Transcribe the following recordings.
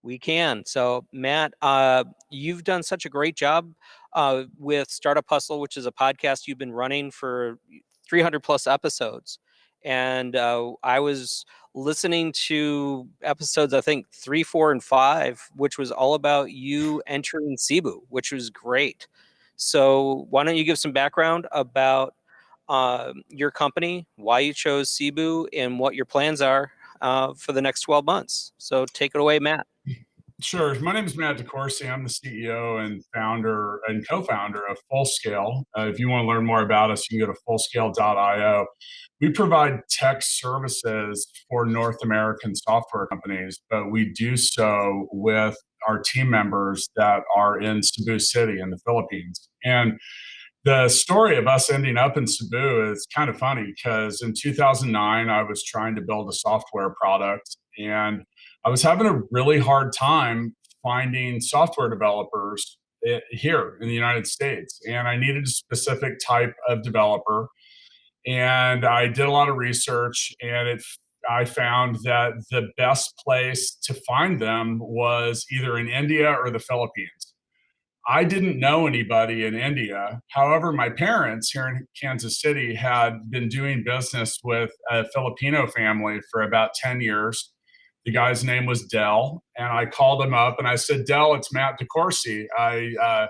We can. So, Matt, you've done such a great job with Startup Hustle, which is a podcast you've been running for 300 plus episodes. And I was listening to episodes, I think 3, 4, and 5, which was all about you entering Cebu, which was great. So, why don't you give some background about your company, why you chose Cebu, and what your plans are for the next 12 months? So, take it away, Matt. Sure. My name is Matt DeCourcy. I'm the CEO and founder and co-founder of Fullscale. If you want to learn more about us, you can go to fullscale.io. We provide tech services for North American software companies, but we do so with our team members that are in Cebu City in the Philippines. And the story of us ending up in Cebu is kind of funny because in 2009, I was trying to build a software product and I was having a really hard time finding software developers here in the United States. And I needed a specific type of developer. And I did a lot of research I found that the best place to find them was either in India or the Philippines. I didn't know anybody in India. However, my parents here in Kansas City had been doing business with a Filipino family for about 10 years. The guy's name was Dell, and I called him up and I said, Dell, it's Matt DeCourcy. I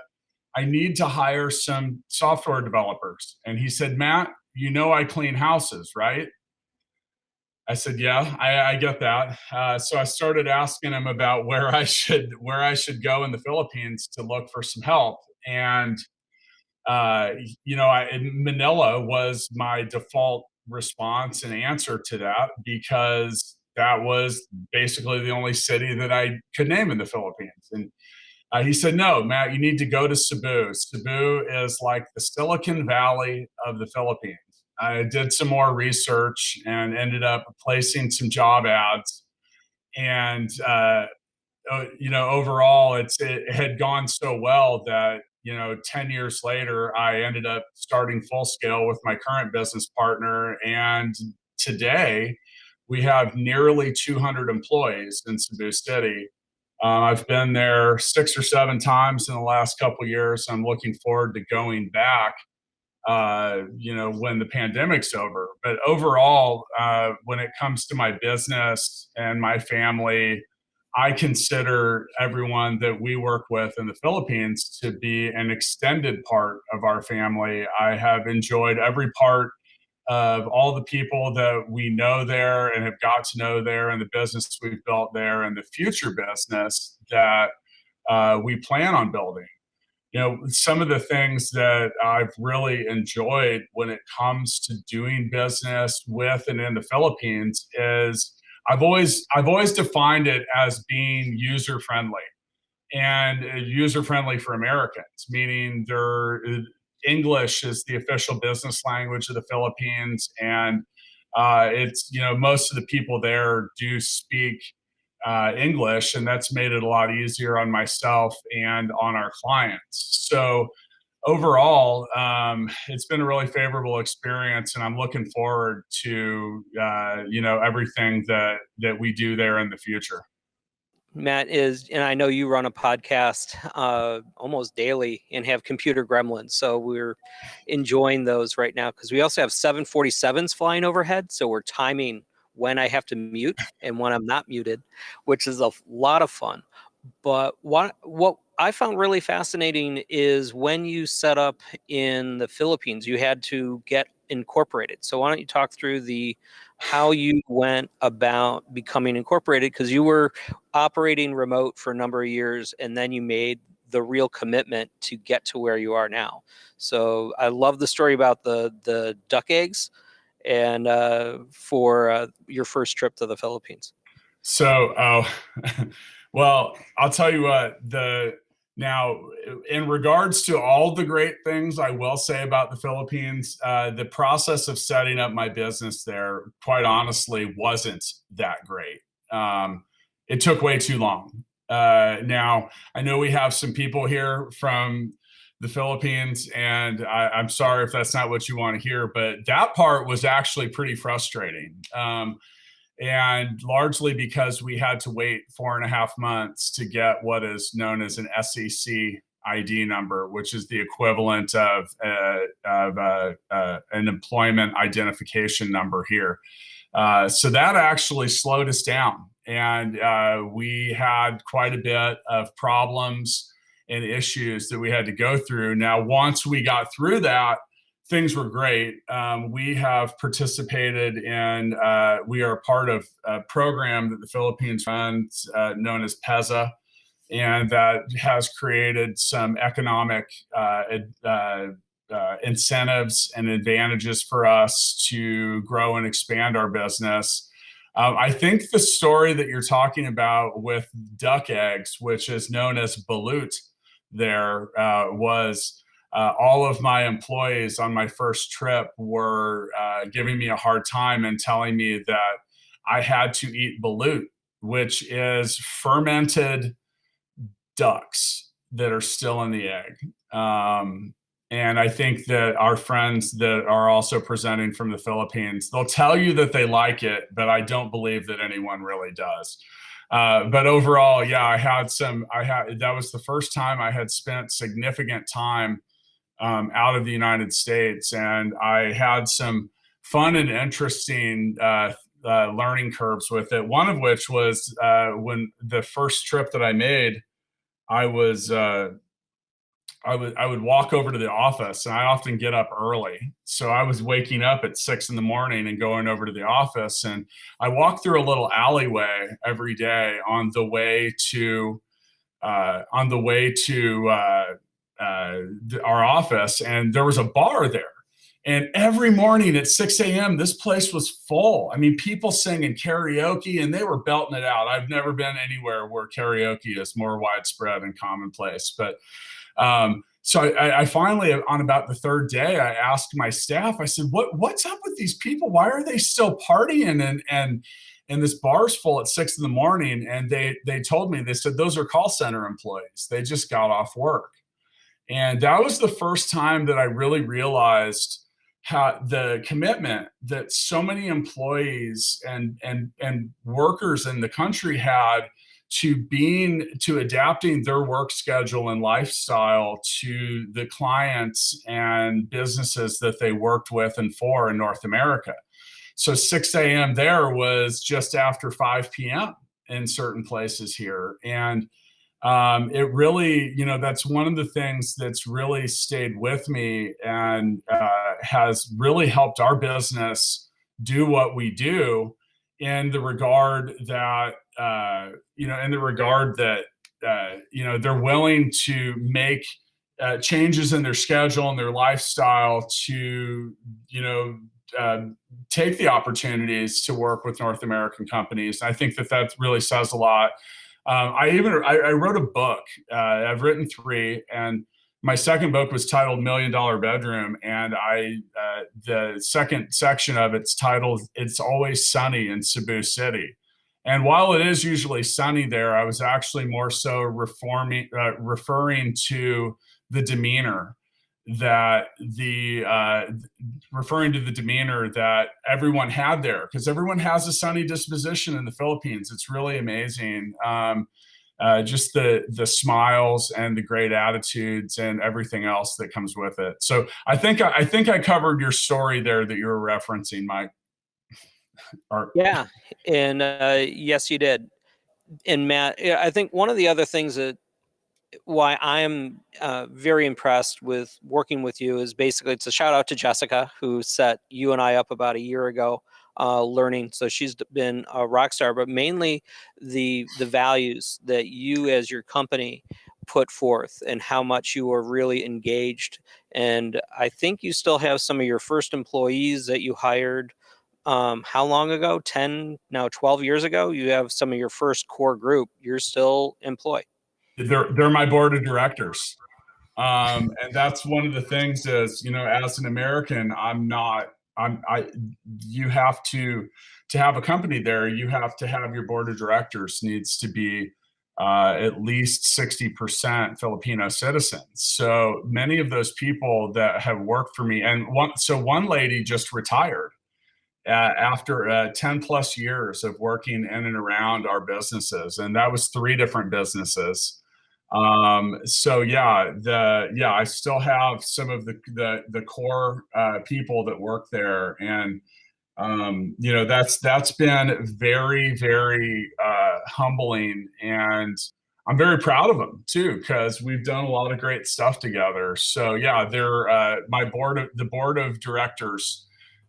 need to hire some software developers. And he said, Matt, you know I clean houses, right? I said, yeah, I get that. So I started asking him about where I should go in the Philippines to look for some help. And Manila was my default response and answer to that because that was basically the only city that I could name in the Philippines. And he said, no, Matt, you need to go to Cebu. Cebu is like the Silicon Valley of the Philippines. I did some more research and ended up placing some job ads. And, overall, it had gone so well that, 10 years later, I ended up starting Fullscale with my current business partner. And today, we have nearly 200 employees in Cebu City. I've been there 6 or 7 times in the last couple of years. I'm looking forward to going back when the pandemic's over. But overall, when it comes to my business and my family, I consider everyone that we work with in the Philippines to be an extended part of our family. I have enjoyed every part of all the people that we know there and have got to know there, and the business we've built there, and the future business that we plan on building. Some of the things that I've really enjoyed when it comes to doing business with and in the Philippines is I've always defined it as being user friendly and user friendly for Americans, meaning English is the official business language of the Philippines, and it's most of the people there do speak English, and that's made it a lot easier on myself and on our clients. So overall, it's been a really favorable experience, and I'm looking forward to everything that we do there in the future. Matt and I know you run a podcast almost daily and have computer gremlins. So we're enjoying those right now because we also have 747s flying overhead. So we're timing when I have to mute and when I'm not muted, which is a lot of fun. But what I found really fascinating is when you set up in the Philippines, you had to get incorporated. So why don't you talk through how you went about becoming incorporated, because you were operating remote for a number of years and then you made the real commitment to get to where you are now. So I love the story about the duck eggs and for your first trip to the Philippines. So, well, I'll tell you what, now, in regards to all the great things I will say about the Philippines, the process of setting up my business there, quite honestly, wasn't that great. It took way too long. Now, I know we have some people here from the Philippines, and I'm sorry if that's not what you want to hear, but that part was actually pretty frustrating. And largely because we had to wait 4.5 months to get what is known as an SEC ID number, which is the equivalent of an employment identification number here. So that actually slowed us down. And we had quite a bit of problems and issues that we had to go through. Now, once we got through that, things were great. We have participated in, we are part of a program that the Philippines runs known as PEZA, and that has created some economic incentives and advantages for us to grow and expand our business. I think the story that you're talking about with duck eggs, which is known as balut, there was all of my employees on my first trip were giving me a hard time and telling me that I had to eat balut, which is fermented ducks that are still in the egg. And I think that our friends that are also presenting from the Philippines, they'll tell you that they like it, but I don't believe that anyone really does. But overall, yeah, that was the first time I had spent significant time out of the United States. And I had some fun and interesting learning curves with it. One of which was when the first trip that I made, I would walk over to the office, and I often get up early. So I was waking up at 6 in the morning and going over to the office, and I walked through a little alleyway every day on the way to our office, and there was a bar there. And every morning at 6 a.m., this place was full. I mean, people singing karaoke, and they were belting it out. I've never been anywhere where karaoke is more widespread and commonplace. But so I finally, on about the third day, I asked my staff, I said, what's up with these people? Why are they still partying? And this bar's full at 6 in the morning. And they told me, they said, those are call center employees. They just got off work. And that was the first time that I really realized how the commitment that so many employees and workers in the country had to adapting their work schedule and lifestyle to the clients and businesses that they worked with and for in North America. So 6 a.m. there was just after 5 p.m. in certain places here. And it really, that's one of the things that's really stayed with me and has really helped our business do what we do in the regard that, they're willing to make changes in their schedule and their lifestyle to, take the opportunities to work with North American companies. And I think that really says a lot. I wrote a book. I've written 3, and my second book was titled $1 Million Bedroom, and the second section of it's titled "It's Always Sunny in Cebu City." And while it is usually sunny there, I was actually more so referring to the demeanor that everyone had there, because everyone has a sunny disposition in the Philippines. It's really amazing. Just the smiles and the great attitudes and everything else that comes with it. So I think I covered your story there that you were referencing, Mike. Yeah, and yes, you did. And Matt, I think one of the other things that why I'm very impressed with working with you is basically it's a shout out to Jessica, who set you and I up about a year ago, learning. So she's been a rock star, but mainly the values that you as your company put forth and how much you are really engaged. And I think you still have some of your first employees that you hired. How long ago? 10, now 12 years ago? You have some of your first core group you're still employed. They're my board of directors. And that's one of the things is, as an American, you have to have a company there, you have to have your board of directors needs to be at least 60% Filipino citizens. So many of those people that have worked for me, and one lady just retired. after 10 plus years of working in and around our businesses. And that was 3 different businesses. So I still have some of the core people that work there. And that's been very, very humbling, and I'm very proud of them too, because we've done a lot of great stuff together. So yeah, they're the board of directors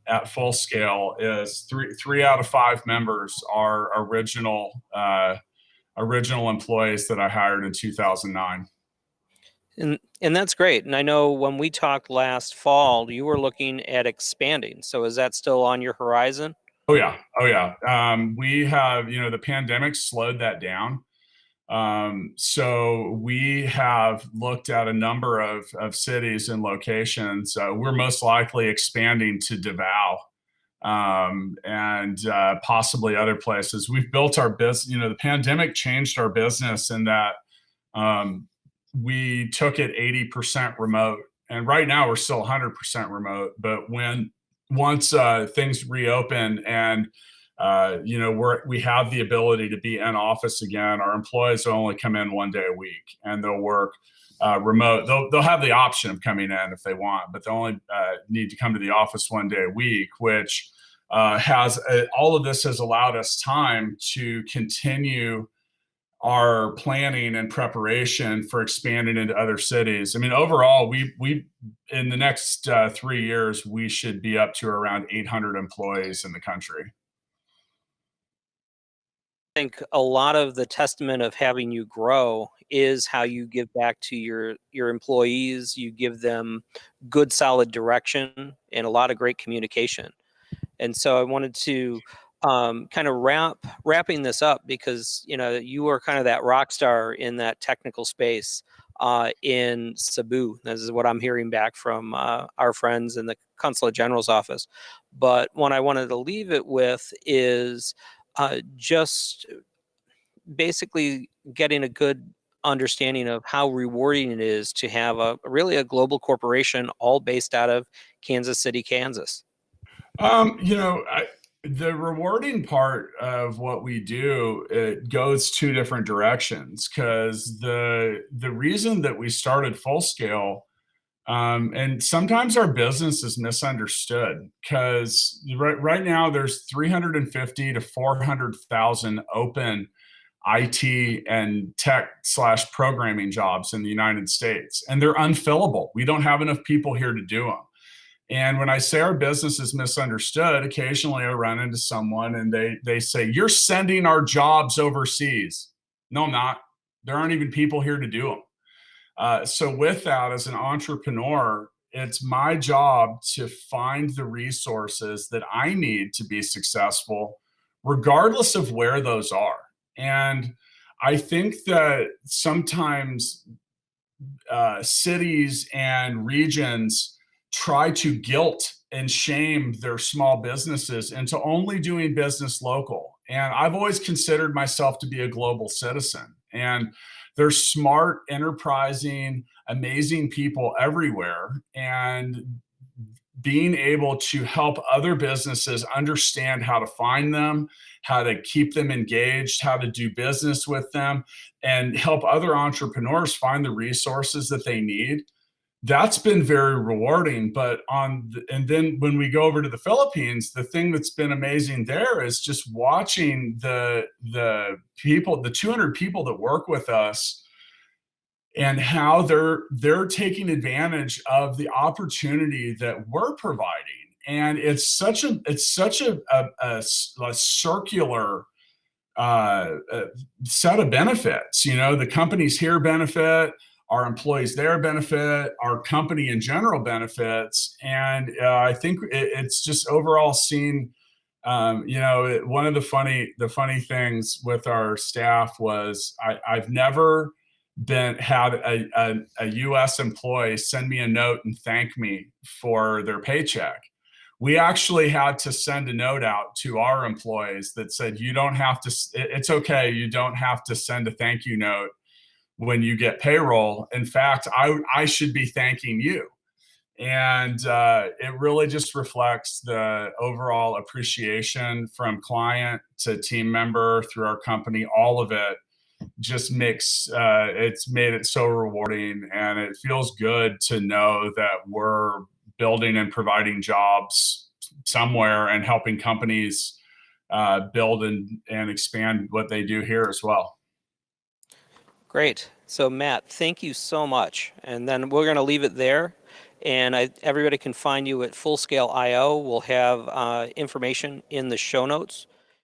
at Full Scale is three out of 5 members are original employees that I hired in 2009. And that's great. And I know when we talked last fall, you were looking at expanding. So is that still on your horizon? Oh yeah. We have, the pandemic slowed that down. So we have looked at a number of cities and locations. We're most likely expanding to Davao, and possibly other places. We've built our business. The pandemic changed our business in that we took it 80% remote, and right now we're still 100% remote. But once things reopen and we have the ability to be in office again, our employees will only come in 1 day a week, and they'll work remote. They'll have the option of coming in if they want, but they only need to come to the office 1 day a week, which all of this has allowed us time to continue our planning and preparation for expanding into other cities. I mean, overall, we in the next 3 years, we should be up to around 800 employees in the country. I think a lot of the testament of having you grow is how you give back to your employees. You give them good, solid direction and a lot of great communication. And so I wanted to kind of wrapping this up, because you are kind of that rock star in that technical space in Cebu. This is what I'm hearing back from our friends in the Consulate General's office. But what I wanted to leave it with is just basically getting a good understanding of how rewarding it is to have really a global corporation all based out of Kansas City, Kansas. The rewarding part of what we do, it goes 2 different directions, because the reason that we started Full Scale, and sometimes our business is misunderstood, because right now there's 350 to 400,000 open IT and tech/programming jobs in the United States, and they're unfillable. We don't have enough people here to do them. And when I say our business is misunderstood, occasionally I run into someone and they say, "You're sending our jobs overseas." No, I'm not. There aren't even people here to do them. So with that, as an entrepreneur, it's my job to find the resources that I need to be successful, regardless of where those are. And I think that sometimes cities and regions try to guilt and shame their small businesses into only doing business local. And I've always considered myself to be a global citizen. And there's smart, enterprising, amazing people everywhere. And being able to help other businesses understand how to find them, how to keep them engaged, how to do business with them, and help other entrepreneurs find the resources that they need, that's been very rewarding. And then when we go over to the Philippines, the thing that's been amazing there is just watching the people, the 200 people that work with us, and how they're taking advantage of the opportunity that we're providing. And it's such a circular set of benefits. The companies here benefit, our employees there benefit, our company in general benefits. And I think it's just overall seen, one of the funny things with our staff was I've never had a U.S. employee send me a note and thank me for their paycheck. We actually had to send a note out to our employees that said, it's okay, you don't have to send a thank you note when you get payroll. In fact, I should be thanking you. And it really just reflects the overall appreciation from client to team member through our company. All of it just makes it's made it so rewarding, and it feels good to know that we're building and providing jobs somewhere and helping companies build and expand what they do here as well. Great. So Matt, thank you so much. And then we're going to leave it there. And everybody can find you at Fullscale.io. We'll have information in the show notes.